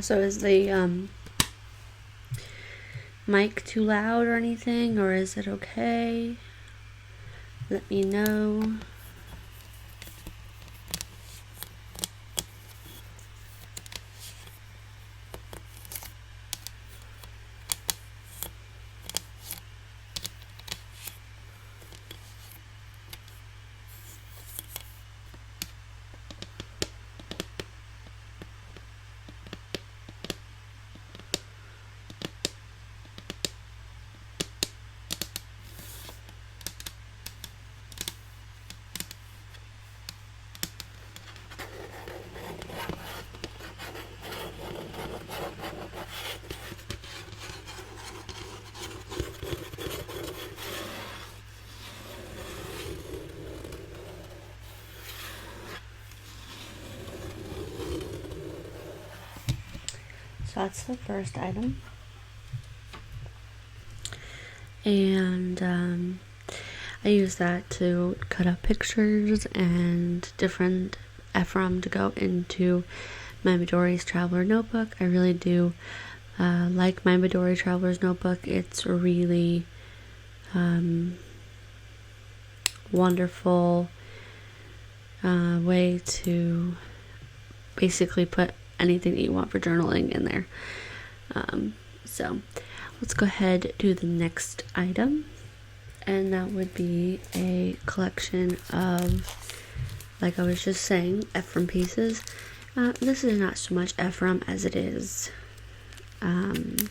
So is the mic too loud or anything, or is it okay? Let me know. So that's the first item. And I use that to cut up pictures and different ephraim to go into my Midori's Traveler notebook. I really do like my Midori Traveler's notebook. It's a really wonderful way to basically put anything that you want for journaling in there. So let's go ahead and do the next item, and that would be a collection of, like I was just saying, ephraim pieces. This is not so much ephraim as it is like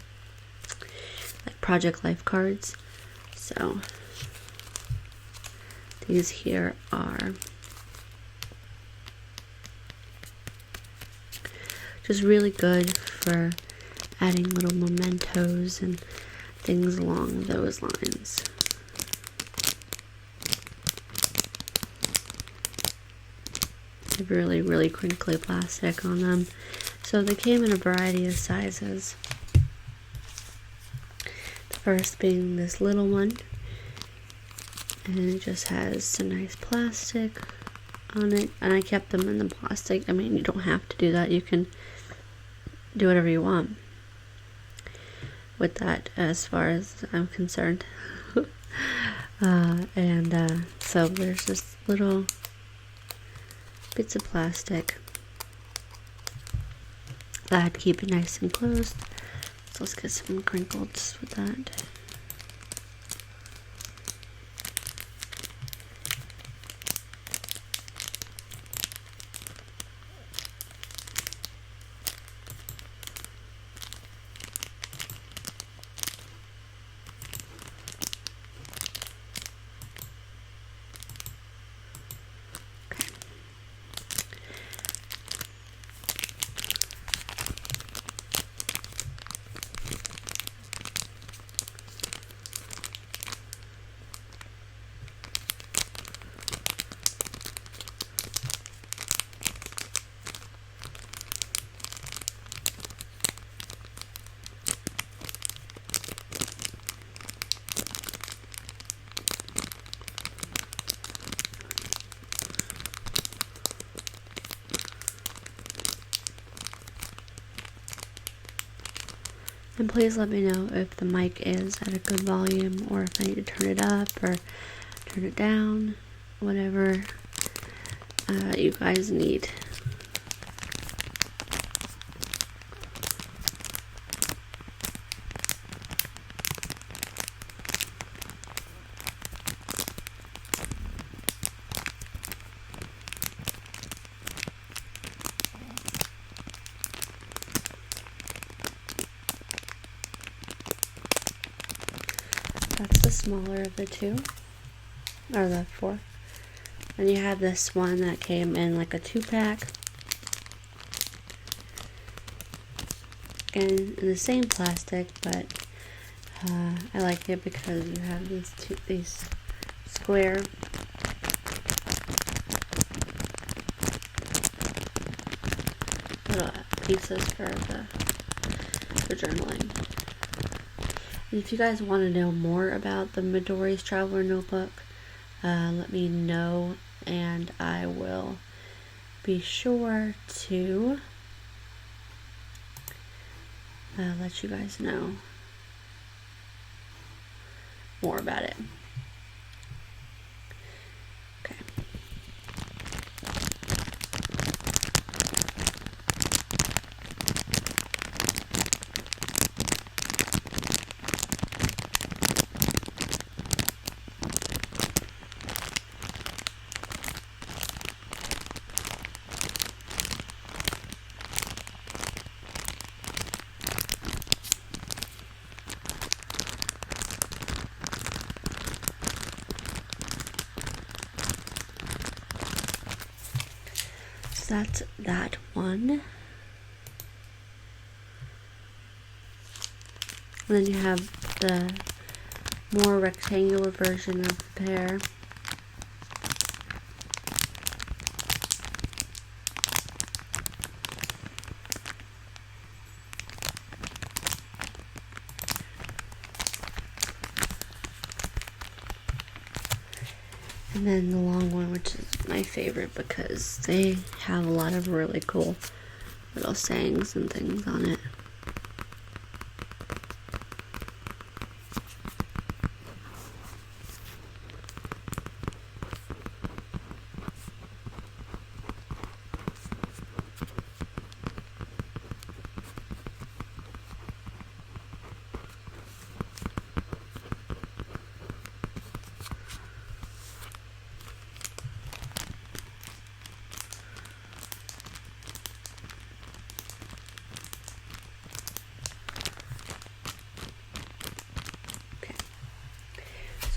Project Life cards. So these here are just really good for adding little mementos and things along those lines. They have really, really crinkly plastic on them. So they came in a variety of sizes. The first being this little one, and it just has some nice plastic on it, and I kept them in the plastic. I mean, you don't have to do that. You can do whatever you want with that, as far as I'm concerned. So there's just little bits of plastic that keep it nice and closed. So let's get some crinkles with that. And please let me know if the mic is at a good volume, or if I need to turn it up or turn it down, whatever you guys need. That's the smaller of the two, or the four. And you have this one that came in like a 2-pack, and in the same plastic, but I like it because you have these square little pieces for journaling. And if you guys want to know more about the Midori's Traveler notebook, let me know, and I will be sure to let you guys know more about it. Okay. So that's that one. And then you have the more rectangular version of the pear. And then the long one, which is my favorite because they have a lot of really cool little sayings and things on it.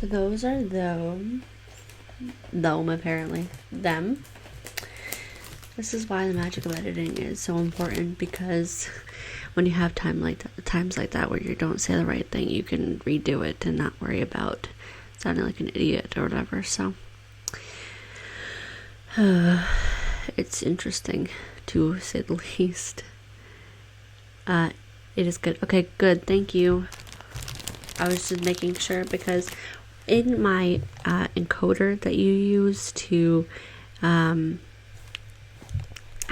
So those are them apparently. Them. This is why the magic of editing is so important, because when you have times like that where you don't say the right thing, you can redo it and not worry about sounding like an idiot or whatever. So it's interesting, to say the least. It is good. Okay, good. Thank you. I was just making sure, because in my encoder that you use to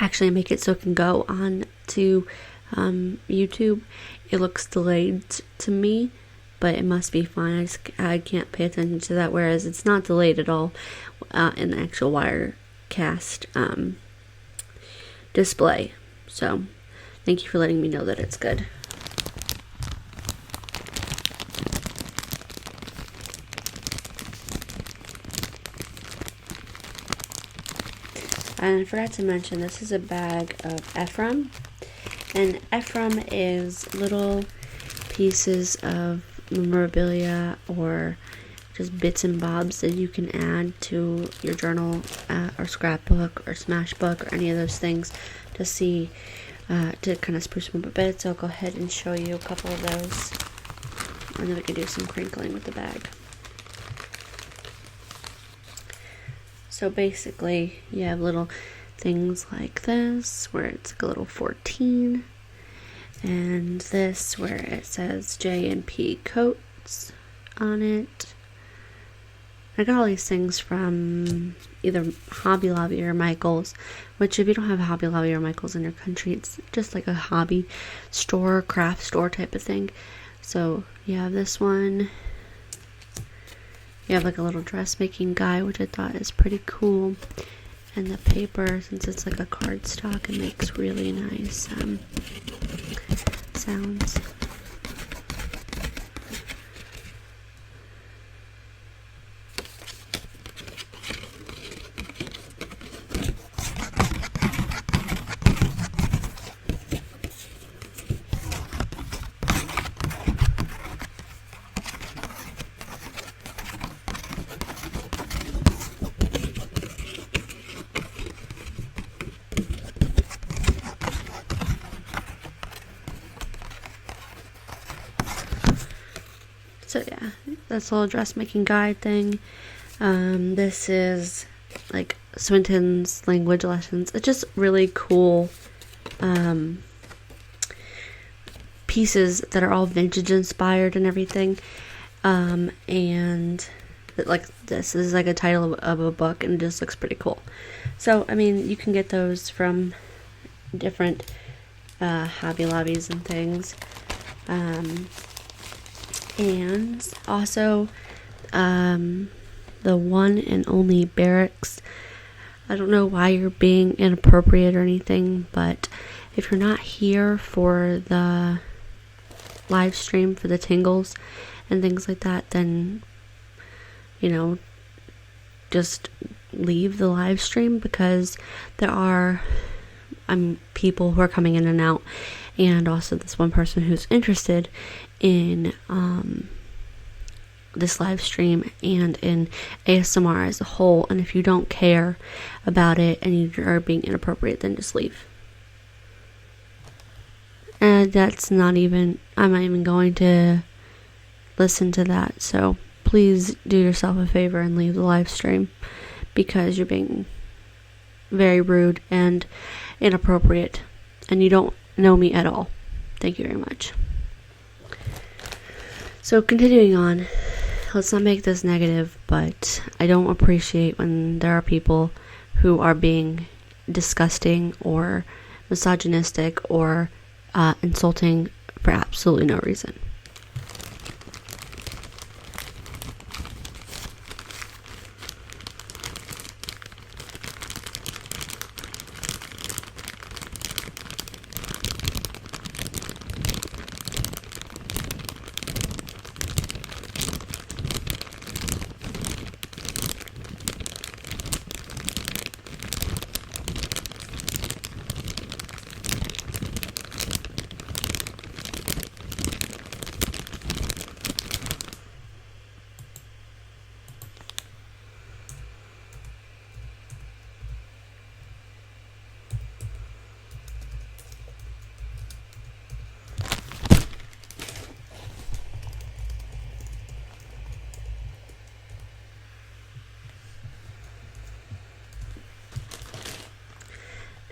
actually make it so it can go on to YouTube, it looks delayed to me, but it must be fine. I can't pay attention to that, whereas it's not delayed at all in the actual Wirecast display. So thank you for letting me know that it's good. And I forgot to mention, this is a bag of Ephraim. And Ephraim is little pieces of memorabilia or just bits and bobs that you can add to your journal or scrapbook or smashbook or any of those things to see, to kind of spruce them up a bit. So I'll go ahead and show you a couple of those. And then we can do some crinkling with the bag. So basically, you have little things like this, where it's like a little 14, and this where it says J&P Coats on it. I got all these things from either Hobby Lobby or Michael's, which if you don't have Hobby Lobby or Michael's in your country, it's just like a hobby store, craft store type of thing. So you have this one. You have like a little dressmaking guide, which I thought is pretty cool. And the paper, since it's like a cardstock, it makes really nice sounds. So yeah, that's a little dressmaking guide thing. This is like Swinton's language lessons. It's just really cool pieces that are all vintage inspired and everything. And like this is like a title of a book, and it just looks pretty cool. So I mean, you can get those from different Hobby Lobbies and things. And also, the one and only Barracks. I don't know why you're being inappropriate or anything, but if you're not here for the live stream for the Tingles and things like that, then, just leave the live stream, because there are people who are coming in and out, and also this one person who's interested in this live stream and in ASMR as a whole. And if you don't care about it and you are being inappropriate, then just leave. And I'm not even going to listen to that. So please do yourself a favor and leave the live stream, because you're being very rude and inappropriate, and you don't know me at all. Thank you very much. So continuing on, let's not make this negative, but I don't appreciate when there are people who are being disgusting or misogynistic or insulting for absolutely no reason.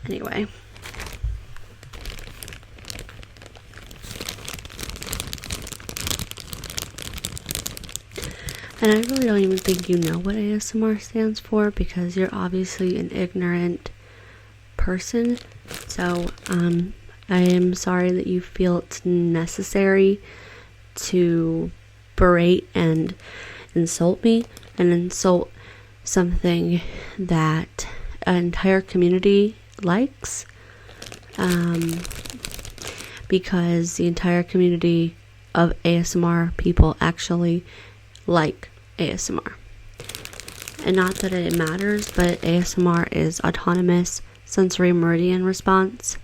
Anyway. And I really don't even think you know what ASMR stands for, because you're obviously an ignorant person. So, I am sorry that you feel it's necessary to berate and insult me and insult something that an entire community likes, because the entire community of ASMR people actually like ASMR. And not that it matters, but ASMR is autonomous sensory meridian response.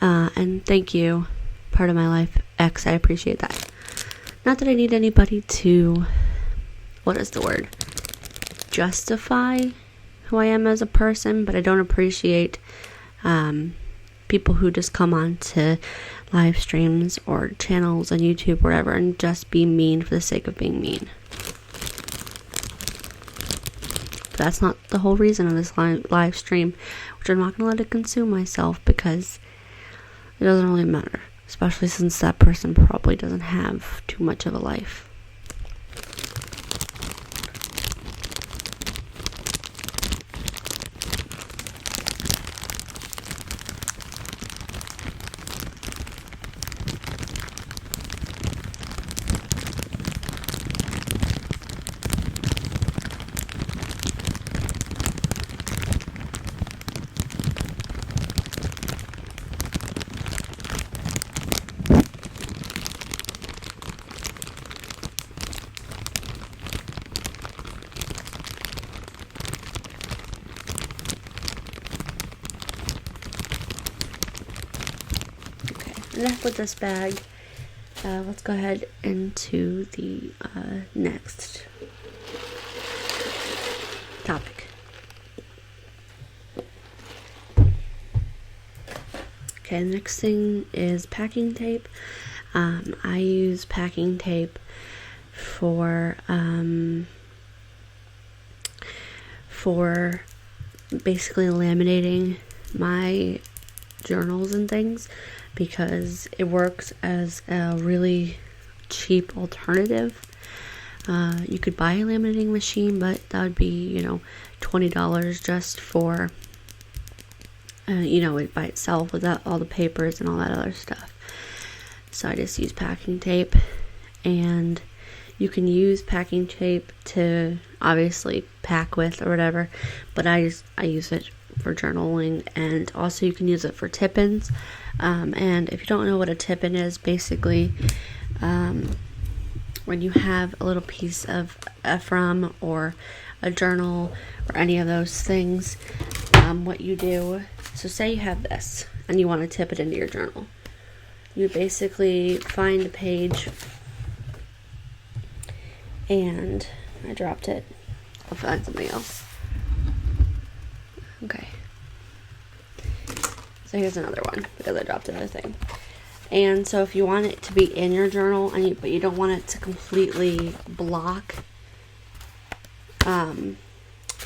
And thank you, part of my life X. I appreciate that. Not that I need anybody to, justify who I am as a person, but I don't appreciate people who just come on to live streams or channels on YouTube or whatever and just be mean for the sake of being mean. But that's not the whole reason of this live stream, which I'm not going to let it consume myself, because it doesn't really matter, especially since that person probably doesn't have too much of a life. Enough with this bag. Let's go ahead into the next topic. Okay, the next thing is packing tape. I use packing tape for basically laminating my journals and things, because it works as a really cheap alternative. You could buy a laminating machine, but that would be, $20 just for, it by itself, without all the papers and all that other stuff. So I just use packing tape, and you can use packing tape to obviously pack with or whatever, but I use it for journaling, and also you can use it for tip-ins. And if you don't know what a tip-in is, basically when you have a little piece of from or a journal or any of those things, what you do, so say you have this and you want to tip it into your journal, you basically find a page, and I dropped it, I'll find something else. Okay, so here's another one because I dropped another thing. And so if you want it to be in your journal, but you don't want it to completely block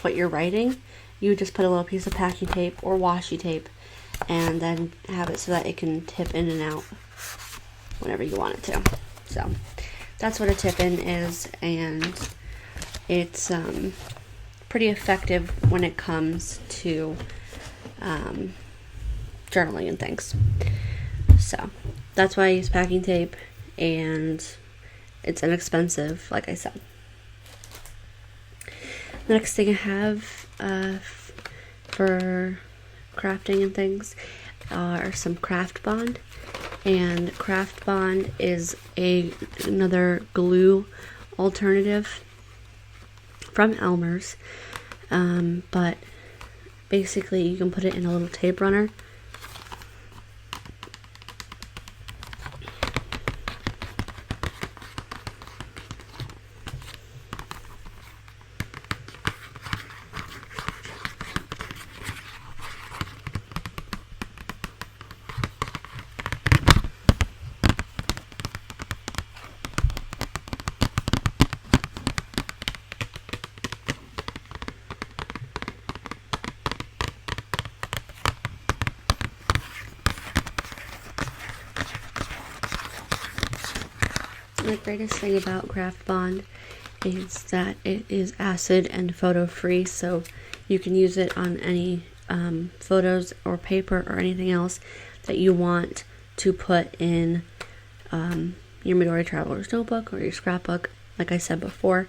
what you're writing, you just put a little piece of packing tape or washi tape, and then have it so that it can tip in and out whenever you want it to. So that's what a tip-in is, and it's pretty effective when it comes to journaling and things. So that's why I use packing tape, and it's inexpensive, like I said. The next thing I have for crafting and things are some Craft Bond, and Craft Bond is another glue alternative from Elmer's, but basically you can put it in a little tape runner. The greatest thing about Craft Bond is that it is acid and photo free, so you can use it on any photos or paper or anything else that you want to put in your Midori Traveler's Notebook or your scrapbook, like I said before.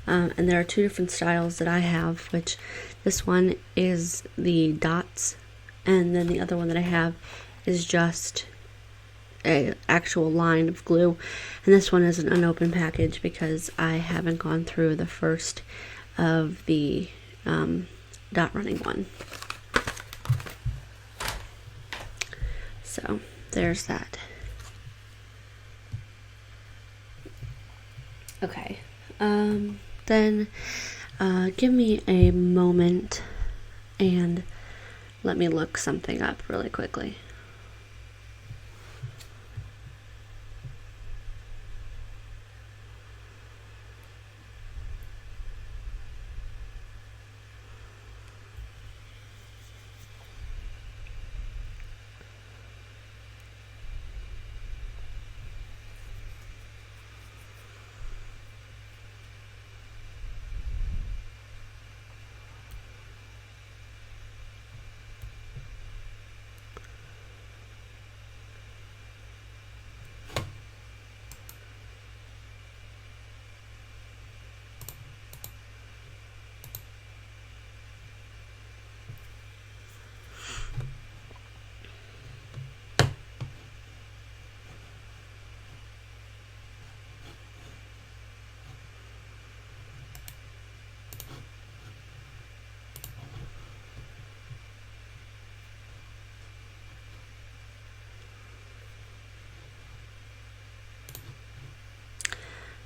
And there are two different styles that I have, which this one is the dots, and then the other one that I have is just a actual line of glue, and this one is an unopened package because I haven't gone through the first of the dot running one. So there's that. Okay, then give me a moment and let me look something up really quickly.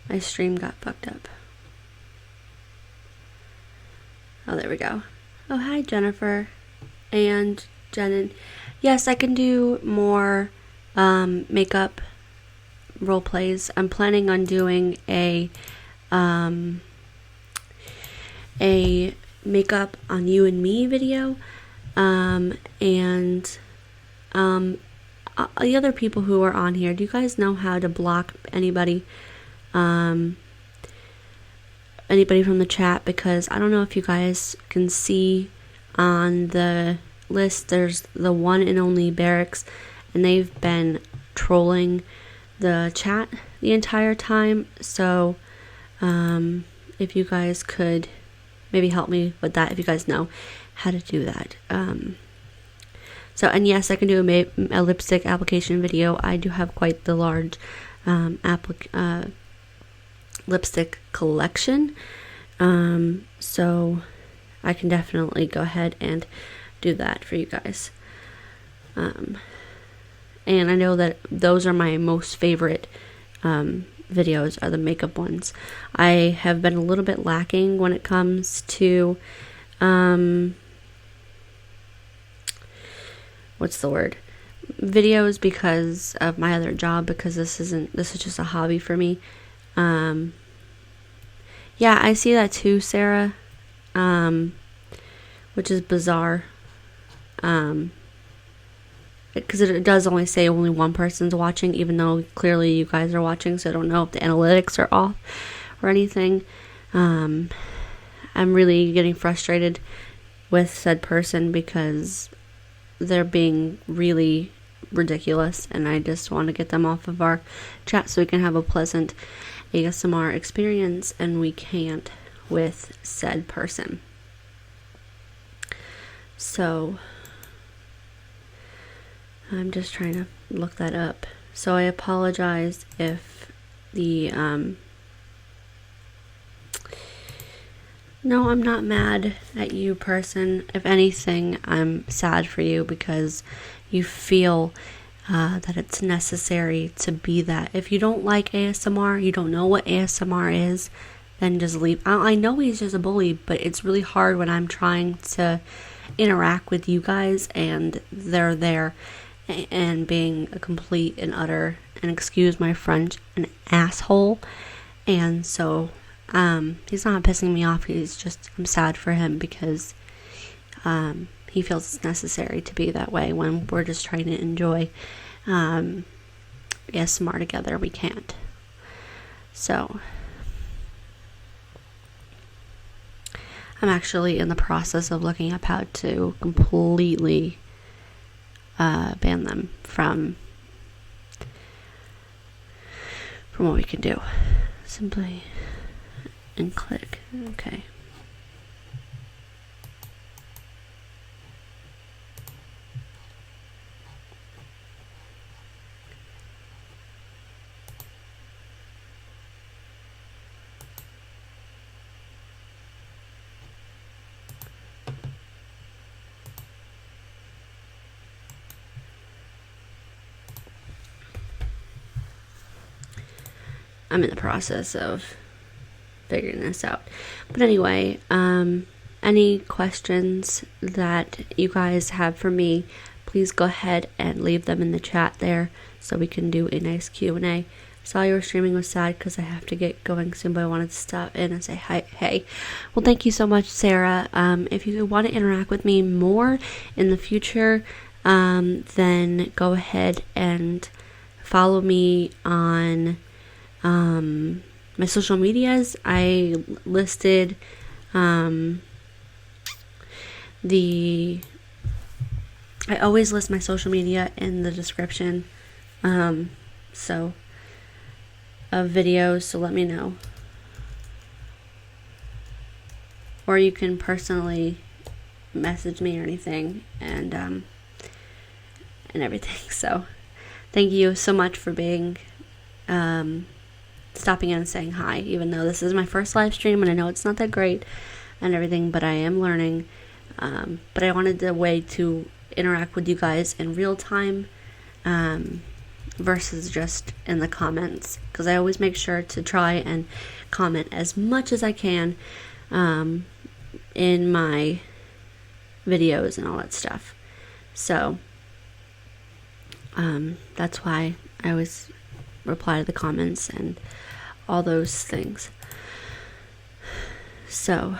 My stream got fucked up. Oh, there we go. Oh, hi, Jennifer and Jenin. Yes, I can do more makeup role plays. I'm planning on doing a makeup on you and me video, and the other people who are on here. Do you guys know how to block anybody? Anybody from the chat, because I don't know if you guys can see on the list, there's the one and only Barracks, and they've been trolling the chat the entire time. So if you guys could maybe help me with that, if you guys know how to do that. So, and yes, I can do a lipstick application video. I do have quite the large lipstick collection. So I can definitely go ahead and do that for you guys. And I know that those are my most favorite videos, are the makeup ones. I have been a little bit lacking when it comes to what's the word? Videos, because of my other job, because this is just a hobby for me. Yeah, I see that too, Sarah. Which is bizarre. Because it does only say only one person's watching, even though clearly you guys are watching, so I don't know if the analytics are off or anything. I'm really getting frustrated with said person because they're being really ridiculous, and I just want to get them off of our chat so we can have a pleasant ASMR experience, and we can't with said person. So I'm just trying to look that up. So I apologize if the no, I'm not mad at you, person. If anything, I'm sad for you because you feel that it's necessary to be that. If you don't like ASMR, you don't know what ASMR is, then just leave. I know he's just a bully, but it's really hard when I'm trying to interact with you guys and they're there and being a complete and utter, and excuse my French, an asshole. And so he's not pissing me off. He's just, I'm sad for him because he feels it's necessary to be that way when we're just trying to enjoy ASMR together. We can't. So I'm actually in the process of looking up how to completely ban them from what we can do. Simply and click. Okay. I'm in the process of figuring this out. But anyway, any questions that you guys have for me, please go ahead and leave them in the chat there so we can do a nice Q&A. Saw you were streaming, was sad because I have to get going soon, but I wanted to stop in and say hi. Hey, well, thank you so much, Sarah. If you want to interact with me more in the future, then go ahead and follow me on my social medias. I listed I always list my social media in the description so of videos, so let me know, or you can personally message me or anything, and everything. So thank you so much for being stopping in and saying hi, even though this is my first live stream and I know it's not that great and everything, but I am learning. But I wanted a way to interact with you guys in real time versus just in the comments, because I always make sure to try and comment as much as I can in my videos and all that stuff. So that's why I always reply to the comments and all those things. So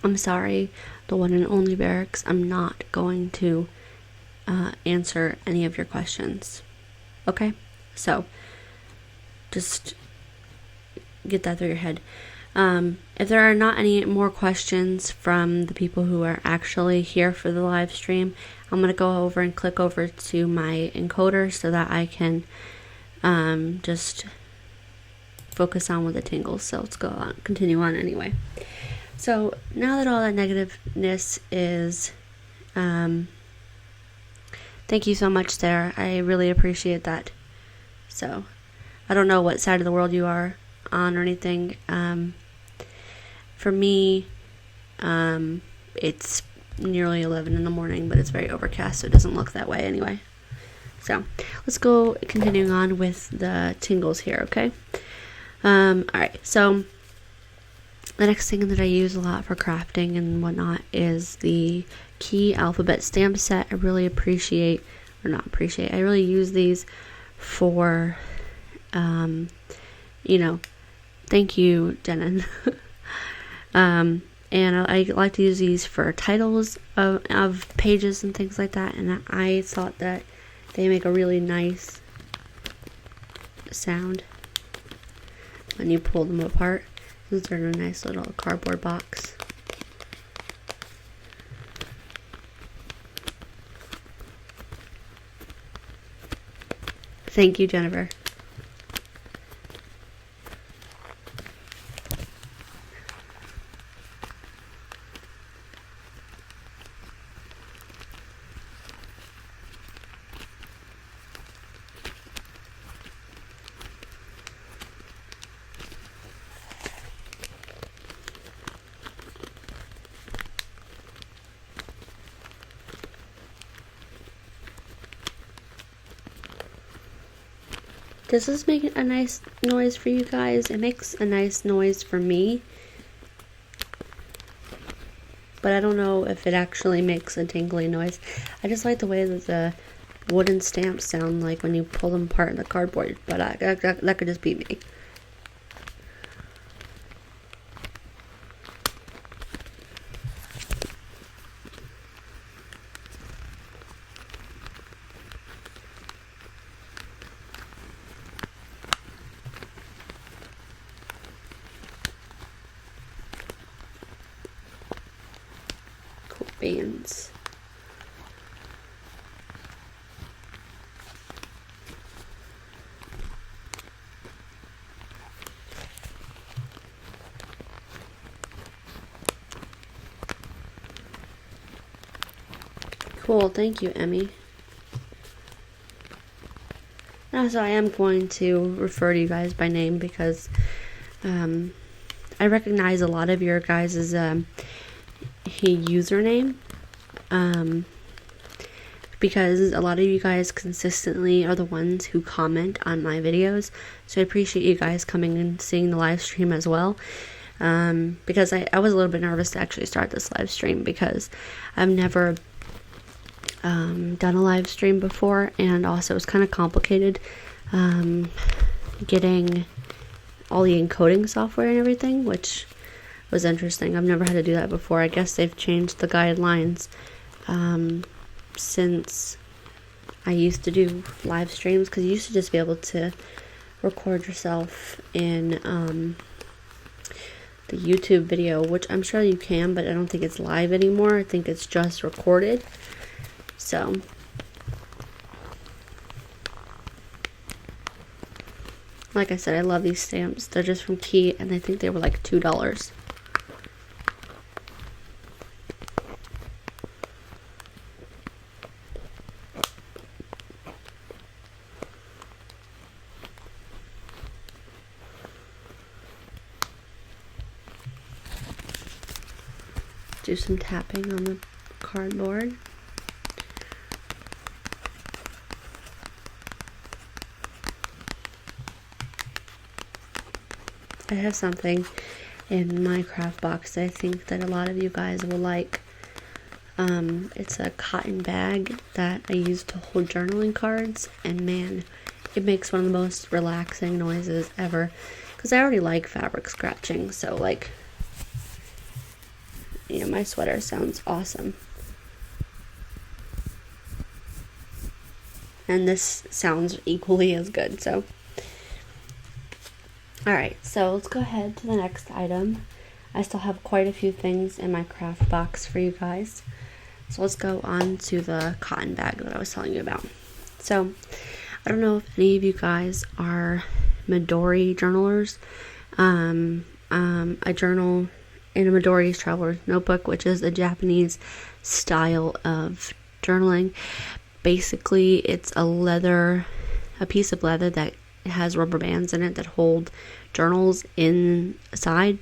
I'm sorry, the one and only Barracks. I'm not going to answer any of your questions. Okay? So, just get that through your head. If there are not any more questions from the people who are actually here for the live stream, I'm going to go over and click over to my encoder so that I can just focus on with the tingles. So let's go on, continue on anyway. So now that all that negativeness is, thank you so much, Sarah. I really appreciate that. So I don't know what side of the world you are on or anything. For me, it's nearly 11 in the morning, but it's very overcast, so it doesn't look that way anyway. So let's go continuing on with the tingles here, okay? Alright, so the next thing that I use a lot for crafting and whatnot is the key alphabet stamp set. I really appreciate, or not appreciate, I really use these for, thank you, Denon. And I like to use these for titles of pages and things like that, and I thought that they make a really nice sound when you pull them apart. These are in a nice little cardboard box. Thank you, Jennifer. Does this make a nice noise for you guys? It makes a nice noise for me, but I don't know if it actually makes a tingly noise. I just like the way that the wooden stamps sound like when you pull them apart in the cardboard, but that could just be me. Bands. Cool, thank you, Emmy. Now, so I am going to refer to you guys by name because I recognize a lot of your guys' username, because a lot of you guys consistently are the ones who comment on my videos, so I appreciate you guys coming and seeing the live stream as well, because I was a little bit nervous to actually start this live stream because I've never done a live stream before, and also it's kind of complicated getting all the encoding software and everything, which was interesting. I've never had to do that before. I guess they've changed the guidelines since I used to do live streams, because you used to just be able to record yourself in the YouTube video, which I'm sure you can, but I don't think it's live anymore. I think it's just recorded. So like I said, I love these stamps. They're just from Key, and I think they were like $2. Do some tapping on the cardboard. I have something in my craft box that I think that a lot of you guys will like. It's a cotton bag that I use to hold journaling cards, and man, it makes one of the most relaxing noises ever, because I already like fabric scratching, so like you know, my sweater sounds awesome. And this sounds equally as good, so. Alright, so let's go ahead to the next item. I still have quite a few things in my craft box for you guys. So let's go on to the cotton bag that I was telling you about. So, I don't know if any of you guys are Midori journalers. I journal in a Midori's Traveler's Notebook, which is a Japanese style of journaling. Basically, it's a piece of leather that has rubber bands in it that hold journals inside.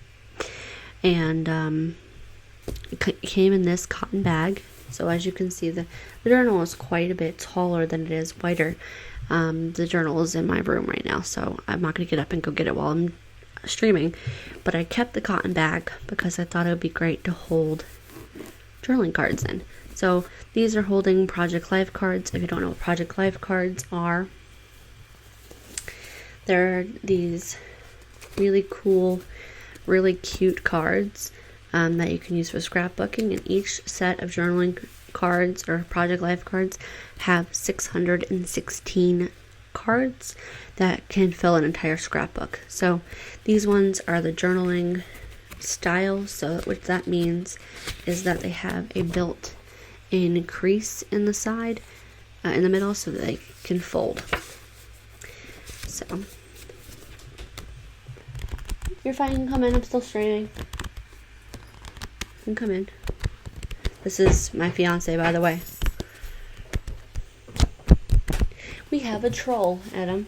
And it came in this cotton bag. So as you can see, the journal is quite a bit taller than it is wider. The journal is in my room right now, so I'm not going to get up and go get it while I'm streaming. But I kept the cotton bag because I thought it would be great to hold journaling cards in. So these are holding Project Life cards. If you don't know what Project Life cards are, they're these really cool, really cute cards that you can use for scrapbooking, and each set of journaling cards or Project Life cards have 616 cards that can fill an entire scrapbook. So these ones are the journaling style. So what that means is that they have a built-in crease in the side, in the middle, so that they can fold. So you're fine, you can come in. I'm still streaming. You can come in. This is my fiance, by the way. We have a troll, Adam.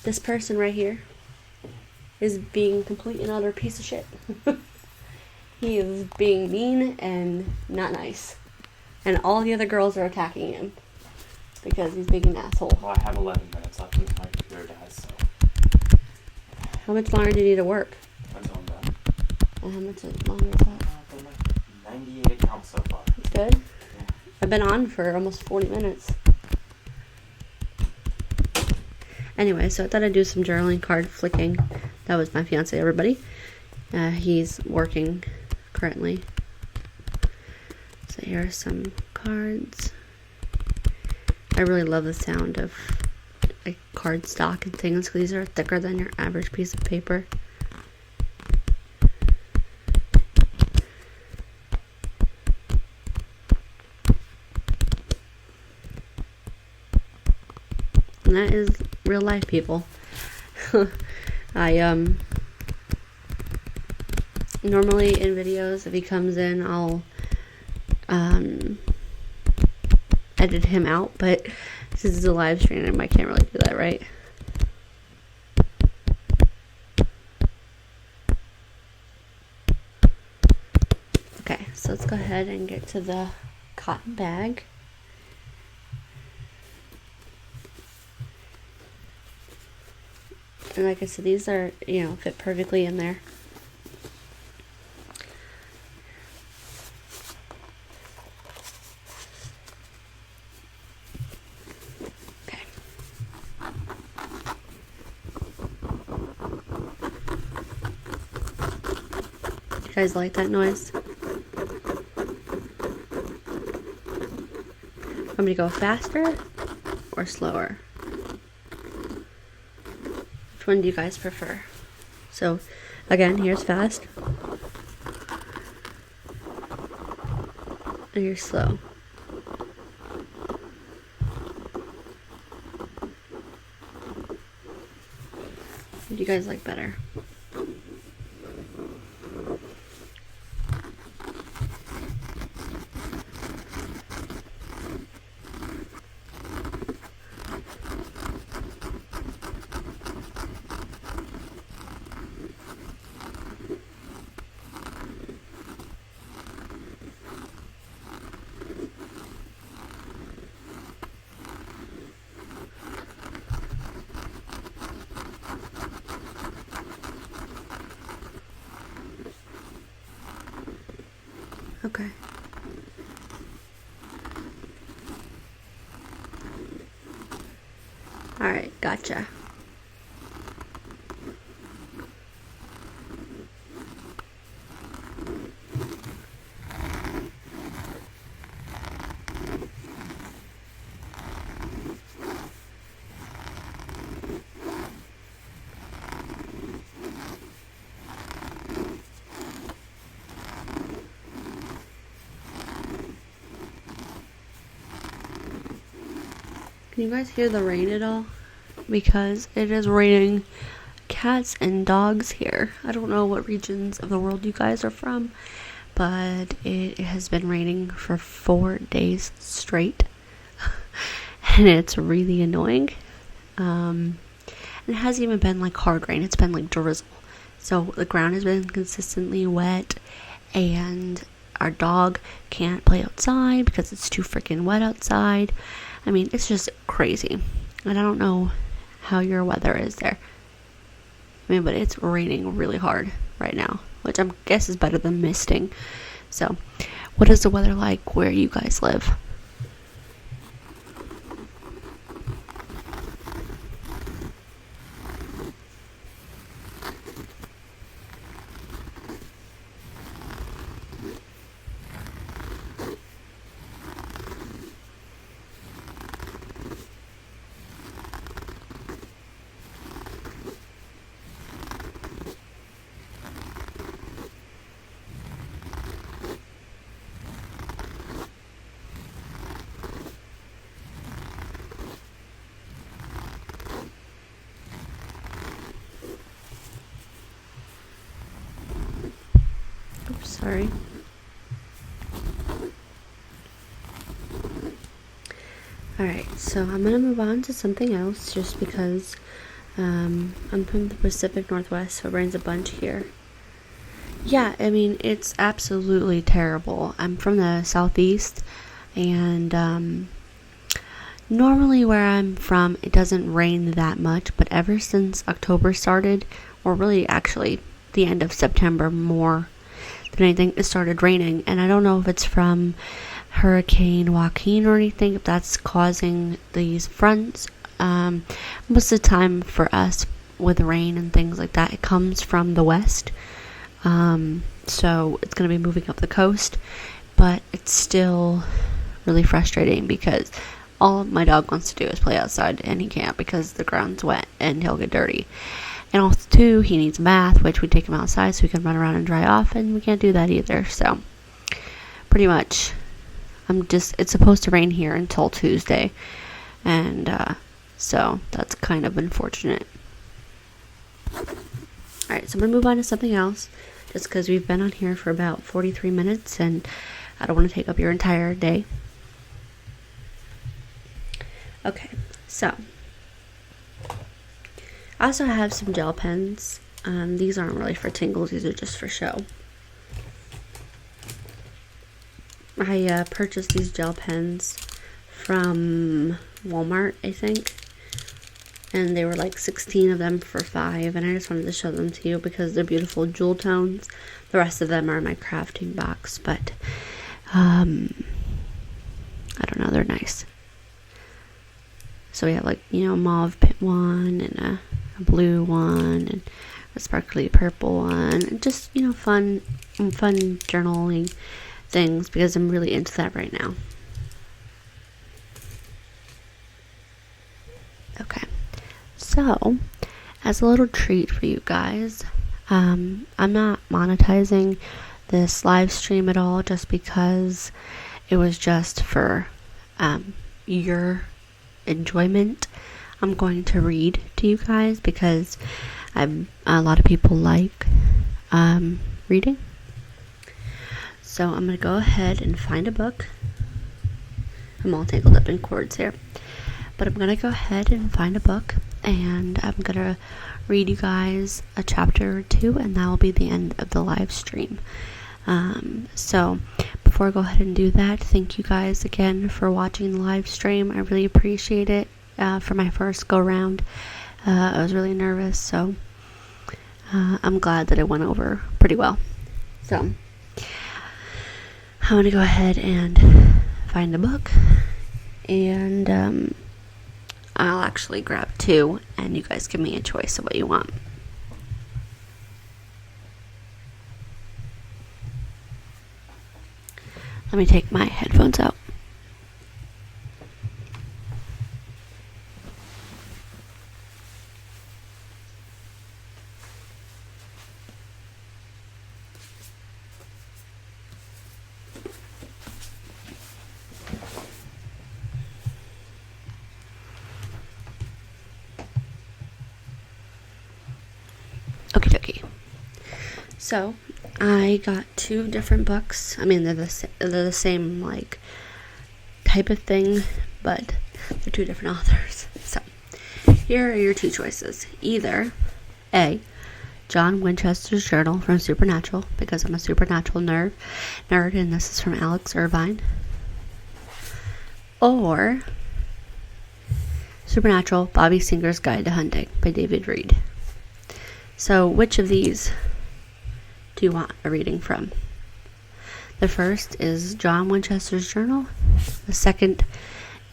This person right here is being complete and utter piece of shit. He is being mean and not nice. And all the other girls are attacking him because he's being an asshole. Well, I have 11 minutes left until my computer dies, so. How much longer do you need to work? Until I'm done. And how much longer is that? Been like 98 accounts so far. That's good. Yeah. I've been on for almost 40 minutes. Anyway, so I thought I'd do some journaling card flicking. That was my fiance, everybody. He's working currently. So here are some cards. I really love the sound of like card stock and things because these are thicker than your average piece of paper. And that is real life, people. I normally in videos, if he comes in, I'll edit him out, but since it's a live stream, I can't really do that, right? Okay, so let's go ahead and get to the cotton bag. And like I said, these are, fit perfectly in there. Okay. You guys like that noise? Want me to go faster or slower? Which one do you guys prefer? So, again, here's fast. And here's slow. What do you guys like better? Okay. Alright, gotcha. Can you guys hear the rain at all? Because it is raining cats and dogs here. I don't know what regions of the world you guys are from, but it has been raining for 4 days straight. And it's really annoying. And it hasn't even been like hard rain, it's been like drizzle. So the ground has been consistently wet, and our dog can't play outside because it's too freaking wet outside. I mean, it's just crazy. And I don't know how your weather is there. I mean, but it's raining really hard right now, which I guess is better than misting. So, what is the weather like where you guys live? Oops, sorry. Alright, so I'm gonna move on to something else just because I'm from the Pacific Northwest, so it rains a bunch here. Yeah, I mean, it's absolutely terrible. I'm from the Southeast, and normally where I'm from, it doesn't rain that much, but ever since October started, or really actually the end of September more than anything, it started raining. And I don't know if it's from Hurricane Joaquin or anything, if that's causing these fronts. Most of the time for us with rain and things like that, it comes from the west. So it's going to be moving up the coast, but it's still really frustrating because all my dog wants to do is play outside, and he can't because the ground's wet and he'll get dirty. And also too, he needs a bath, which we take him outside so he can run around and dry off, and we can't do that either. So pretty much it's supposed to rain here until Tuesday, and so that's kind of unfortunate. Alright, so I'm gonna move on to something else just because we've been on here for about 43 minutes and I don't want to take up your entire day. Okay, so I also have some gel pens. These aren't really for Tingles, these are just for show. I purchased these gel pens from Walmart, I think. And they were like 16 of them for $5, and I just wanted to show them to you because they're beautiful jewel tones. The rest of them are in my crafting box, but I don't know, they're nice. So we have like, a mauve one and a blue one and a sparkly purple one, and just, fun journaling things because I'm really into that right now. Okay. So, as a little treat for you guys, I'm not monetizing this live stream at all just because it was just for your enjoyment. I'm going to read to you guys because a lot of people like reading. So I'm going to go ahead and find a book. I'm all tangled up in cords here. But I'm going to go ahead and find a book, and I'm going to read you guys a chapter or two, and that will be the end of the live stream. So before I go ahead and do that, thank you guys again for watching the live stream. I really appreciate it. For my first go round, I was really nervous, so I'm glad that it went over pretty well. So I'm going to go ahead and find a book, and I'll actually grab two, and you guys give me a choice of what you want. Let me take my headphones out. So, I got 2 different books. I mean, they're the same, like, type of thing, but they're 2 different authors. So, here are your 2 choices. Either A, John Winchester's Journal from Supernatural, because I'm a Supernatural nerd, and this is from Alex Irvine. Or Supernatural, Bobby Singer's Guide to Hunting by David Reed. So, which of these do you want a reading from? The first is John Winchester's Journal. The second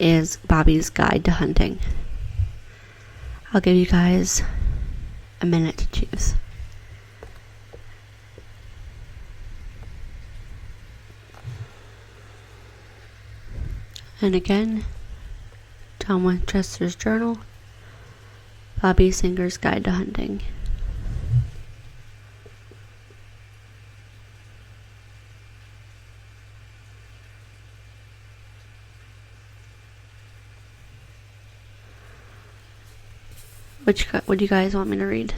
is Bobby's Guide to Hunting. I'll give you guys a minute to choose. And again, John Winchester's Journal, Bobby Singer's Guide to Hunting. Which would you guys want me to read?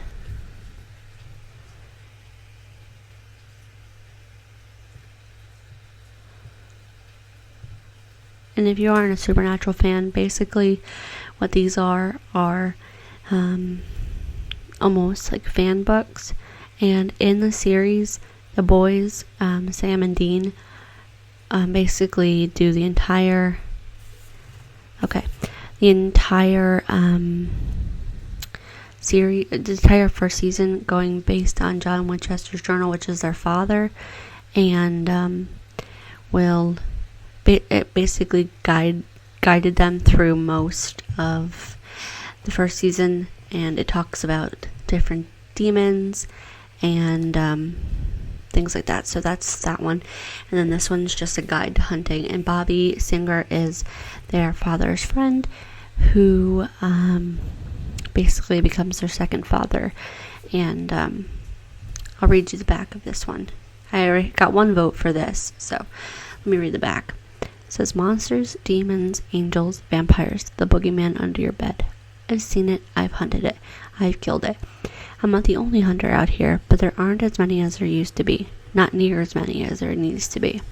And if you aren't a Supernatural fan, basically what these are almost like fan books. And in the series, the boys, Sam and Dean, basically do the entire series, the entire first season going based on John Winchester's Journal, which is their father, and it basically guided them through most of the first season, and it talks about different demons and things like that. So that's that one. And then this one's just a guide to hunting, and Bobby Singer is their father's friend who basically becomes their second father. And I'll read you the back of this one. I already got 1 vote for this, so let me read the back. It says, monsters, demons, angels, vampires, the boogeyman under your bed. I've seen it, I've hunted it, I've killed it. I'm not the only hunter out here, but there aren't as many as there used to be. Not near as many as there needs to be.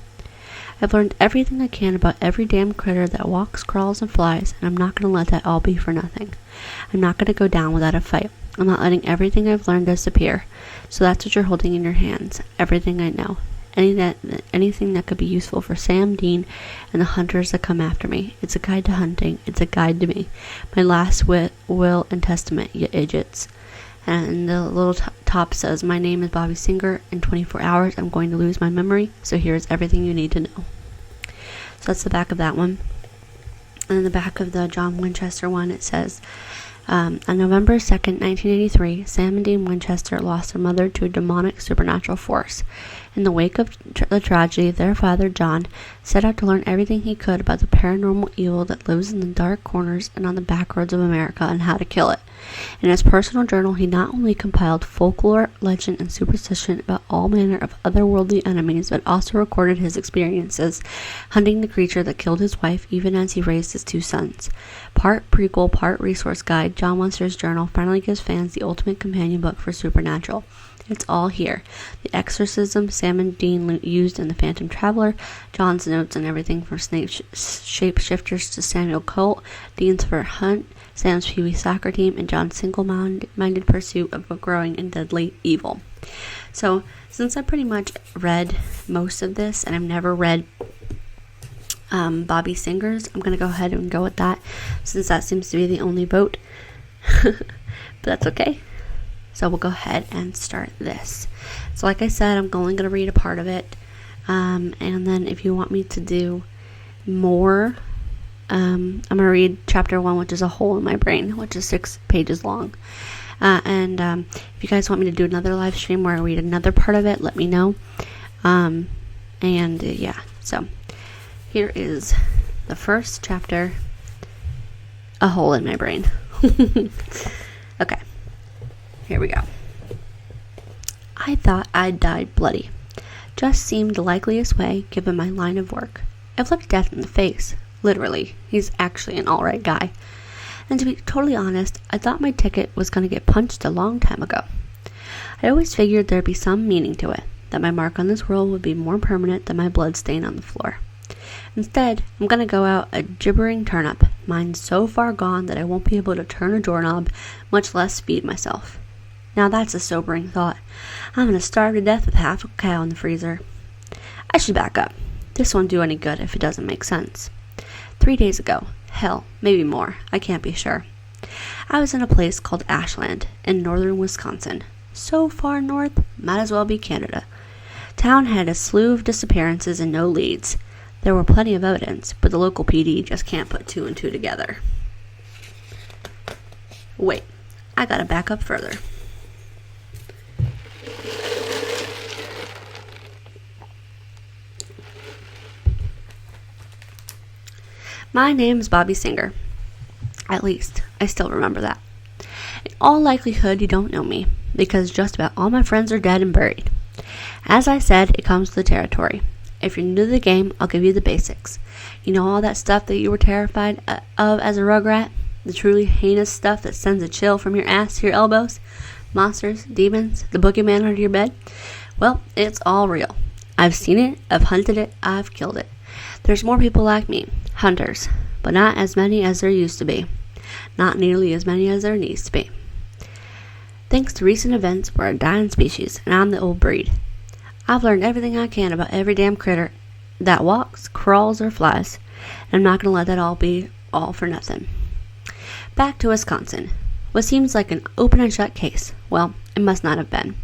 I've learned everything I can about every damn critter that walks, crawls, and flies, and I'm not going to let that all be for nothing. I'm not going to go down without a fight. I'm not letting everything I've learned disappear. So that's what you're holding in your hands. Everything I know. Anything that could be useful for Sam, Dean, and the hunters that come after me. It's a guide to hunting. It's a guide to me. My last will and testament, you idiots. And the little top says, my name is Bobby Singer. In 24 hours, I'm going to lose my memory. So here's everything you need to know. So that's the back of that one. And in the back of the John Winchester one, it says, on November 2nd, 1983, Sam and Dean Winchester lost their mother to a demonic supernatural force. In the wake of the tragedy, their father, John, set out to learn everything he could about the paranormal evil that lives in the dark corners and on the back roads of America and how to kill it. In his personal journal, he not only compiled folklore, legend, and superstition about all manner of otherworldly enemies, but also recorded his experiences hunting the creature that killed his wife even as he raised his 2 sons. Part prequel, part resource guide, John Winchester's Journal finally gives fans the ultimate companion book for Supernatural. It's all here. The exorcism Sam and Dean used in The Phantom Traveler, John's notes on everything from snake shapeshifters to Samuel Colt, Dean's for hunt, Sam's Pee Wee soccer team, and John's single-minded pursuit of a growing and deadly evil. So, since I pretty much read most of this, and I've never read Bobby Singer's, I'm going to go ahead and go with that, since that seems to be the only vote. But that's okay. So we'll go ahead and start this. So like I said, I'm only going to read a part of it. And then if you want me to do more, I'm going to read chapter 1, which is A Hole in My Brain, which is 6 pages long. And if you guys want me to do another live stream where I read another part of it, let me know. Yeah, so here is the first chapter, A Hole in My Brain. Okay. Here we go. I thought I'd died bloody. Just seemed the likeliest way, given my line of work. I've looked death in the face. Literally. He's actually an alright guy. And to be totally honest, I thought my ticket was going to get punched a long time ago. I always figured there'd be some meaning to it, that my mark on this world would be more permanent than my blood stain on the floor. Instead, I'm going to go out a gibbering turnip, mine so far gone that I won't be able to turn a doorknob, much less feed myself. Now that's a sobering thought. I'm going to starve to death with half a cow in the freezer. I should back up. This won't do any good if it doesn't make sense. 3 days ago, hell, maybe more, I can't be sure, I was in a place called Ashland in northern Wisconsin. So far north, might as well be Canada. Town had a slew of disappearances and no leads. There were plenty of evidence, but the local PD just can't put 2 and 2 together. Wait, I gotta back up further. My name's Bobby Singer. At least, I still remember that. In all likelihood, you don't know me, because just about all my friends are dead and buried. As I said, it comes with the territory. If you're new to the game, I'll give you the basics. You know all that stuff that you were terrified of as a rugrat? The truly heinous stuff that sends a chill from your ass to your elbows? Monsters, demons, the boogeyman under your bed? Well, it's all real. I've seen it, I've hunted it, I've killed it. There's more people like me, hunters, but not as many as there used to be. Not nearly as many as there needs to be. Thanks to recent events, we're a dying species, and I'm the old breed. I've learned everything I can about every damn critter that walks, crawls, or flies, and I'm not going to let that all be all for nothing. Back to Wisconsin. What seems like an open and shut case. Well, it must not have been.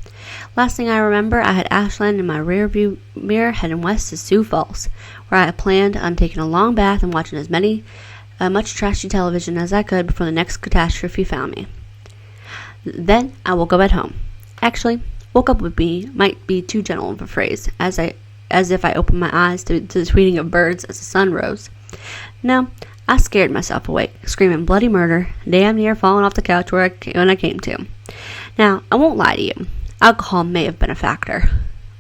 Last thing I remember, I had Ashland in my rear view mirror heading west to Sioux Falls, where I had planned on taking a long bath and watching as much trashy television as I could before the next catastrophe found me. Then I woke up at home. Actually, woke up with me might be too gentle of a phrase, as if I opened my eyes to the tweeting of birds as the sun rose. No, I scared myself awake, screaming bloody murder, damn near falling off the couch when I came to. Now, I won't lie to you. Alcohol may have been a factor.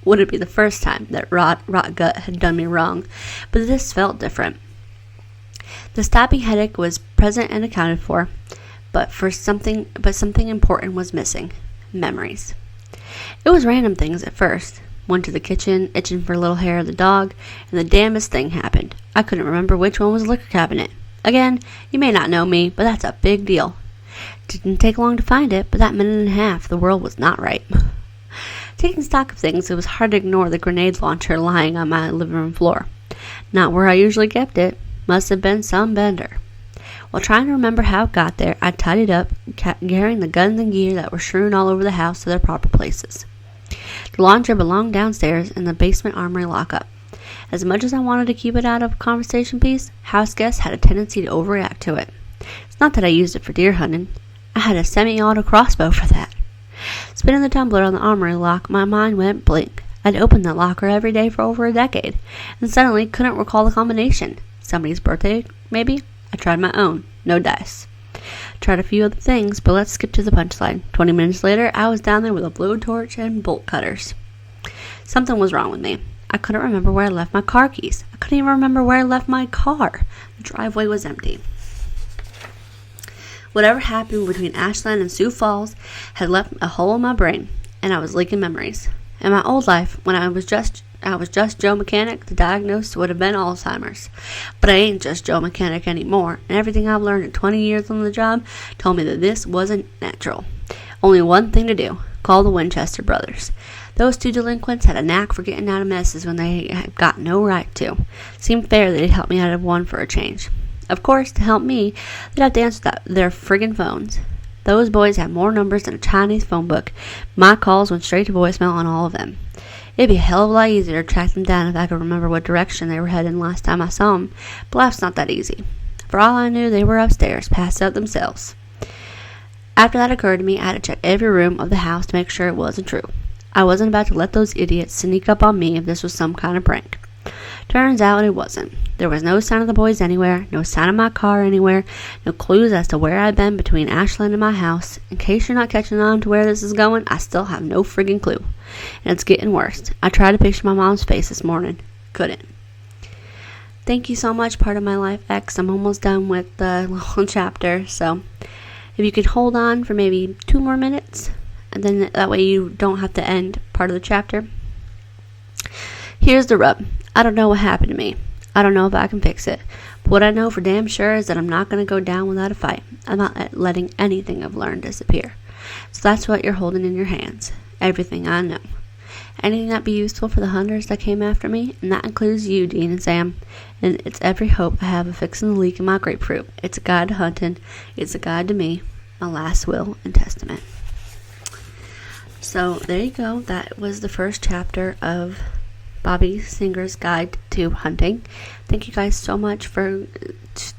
Wouldn't be the first time that rot gut had done me wrong, but this felt different. The stabbing headache was present and accounted for, but something important was missing. Memories. It was random things at first. Went to the kitchen, itching for a little hair of the dog, and the damnedest thing happened. I couldn't remember which one was the liquor cabinet. Again, you may not know me, but that's a big deal. Didn't take long to find it, but that minute and a half, the world was not right. Taking stock of things, it was hard to ignore the grenade launcher lying on my living room floor. Not where I usually kept it. Must have been some bender. While trying to remember how it got there, I tidied up, carrying the guns and gear that were strewn all over the house to their proper places. The laundry belonged downstairs in the basement armory lockup. As much as I wanted to keep it out of conversation piece, house guests had a tendency to overreact to it. It's not that I used it for deer hunting. I had a semi-auto crossbow for that. Spinning the tumbler on the armory lock, my mind went blank. I'd opened that locker every day for over a decade, and suddenly couldn't recall the combination. Somebody's birthday, maybe? I tried my own. No dice. Tried a few other things, but let's skip to the punchline. 20 minutes later, I was down there with a blowtorch and bolt cutters. Something was wrong with me. I couldn't remember where I left my car keys. I couldn't even remember where I left my car. The driveway was empty. Whatever happened between Ashland and Sioux Falls had left a hole in my brain, and I was leaking memories. In my old life, when I was just Joe Mechanic, the diagnosis would have been Alzheimer's. But I ain't just Joe Mechanic anymore, and everything I've learned in 20 years on the job told me that this wasn't natural. Only one thing to do: call the Winchester brothers. Those two delinquents had a knack for getting out of messes when they had got no right to. Seemed fair they'd help me out of one for a change. Of course, to help me, they'd have to answer their friggin' phones. Those boys had more numbers than a Chinese phone book. My calls went straight to voicemail on all of them. It'd be a hell of a lot easier to track them down if I could remember what direction they were heading last time I saw them, but life's not that easy. For all I knew, they were upstairs, passed out themselves. After that occurred to me, I had to check every room of the house to make sure it wasn't true. I wasn't about to let those idiots sneak up on me if this was some kind of prank. Turns out it wasn't. There was no sign of the boys anywhere, no sign of my car anywhere, no clues as to where I'd been between Ashland and my house. In case you're not catching on to where this is going, I still have no friggin' clue. And it's getting worse. I tried to picture my mom's face this morning. Couldn't. Thank you so much, Part of My Life X. I'm almost done with the little chapter, so if you could hold on for maybe 2 more minutes, and then that way you don't have to end part of the chapter. Here's the rub. I don't know what happened to me. I don't know if I can fix it. But what I know for damn sure is that I'm not going to go down without a fight. I'm not letting anything I've learned disappear. So that's what you're holding in your hands. Everything I know. Anything that be useful for the hunters that came after me, and that includes you, Dean and Sam. And it's every hope I have of fixing the leak in my grapefruit. It's a guide to hunting. It's a guide to me. My last will and testament. So there you go. That was the first chapter of Bobby Singer's Guide to Hunting. Thank you guys so much for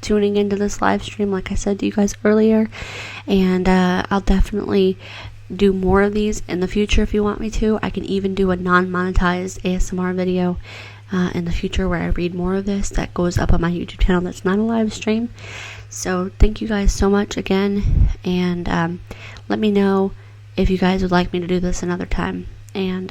tuning into this live stream, like I said to you guys earlier. And I'll definitely do more of these in the future if you want me to. I can even do a non-monetized ASMR video in the future where I read more of this that goes up on my YouTube channel that's not a live stream. So thank you guys so much again, and let me know if you guys would like me to do this another time. And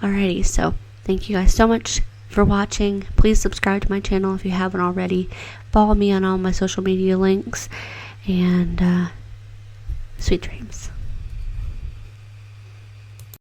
alrighty, so thank you guys so much for watching. Please subscribe to my channel if you haven't already. Follow me on all my social media links, and sweet dreams.